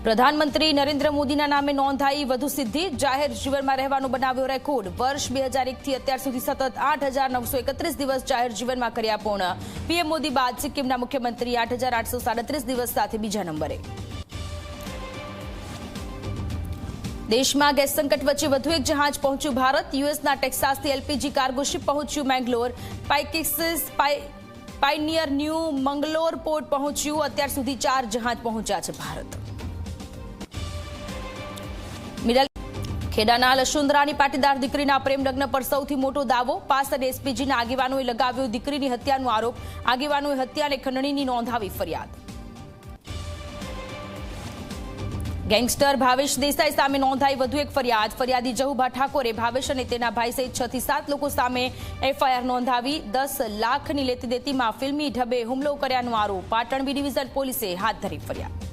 પ્રધાનમંત્રી નરેન્દ્ર મોદીના નામે નોંધાઈ વધુ સિદ્ધિ, જાહેર જીવનમાં રહેવાનો બનાવ્યો રેકોર્ડ। વર્ષ 2001 થી અત્યાર સુધી સતત 8,931 દિવસ જાહેર જીવનમાં કર્યા પૂર્ણ। પીએમ મોદી બાદ સિક્કિમના મુખ્યમંત્રી 8,837 દિવસ સાથે બીજા નંબરે। દેશમાં ગેસ સંકટ વચ્ચે વધુ એક જહાજ પહોંચ્યું ભારત। યુએસના ટેક્સાસથી એલપીજી કાર્ગો શિપ પહોંચ્યું મેંગલોર। પાયનિયર ન્યૂ મંગલોર પોર્ટ પહોંચ્યું। અત્યાર સુધી 4 જહાજ પહોંચ્યા છે ભારત। ખેડાના લશુંદરાની પાટીદાર દીકરીના પ્રેમ લગ્ન પર સૌથી મોટો દાવો। પાસ અને એસપીજીના આગેવાનોએ લગાવ્યો દીકરીની હત્યાનો આરોપ। આગેવાનોએ હત્યાને ખંડણીની નોંધાવી ફરિયાદ। ગેંગસ્ટર ભાવેશ દેસાઈ સામે નોંધાઈ વધુ એક ફરિયાદ। ફરિયાદી જહુભા ઠાકોરે ભાવેશ અને તેના ભાઈ સહિત 6 થી 7 લોકો સામે એફઆઈઆર નોંધાવી। 10 લાખની લેતી દેતીમાં ફિલ્મી ઢબે હુમલો કર્યાનો આરોપ। પાટણ બી ડિવિઝન પોલીસે હાથ ધરી ફરિયાદ।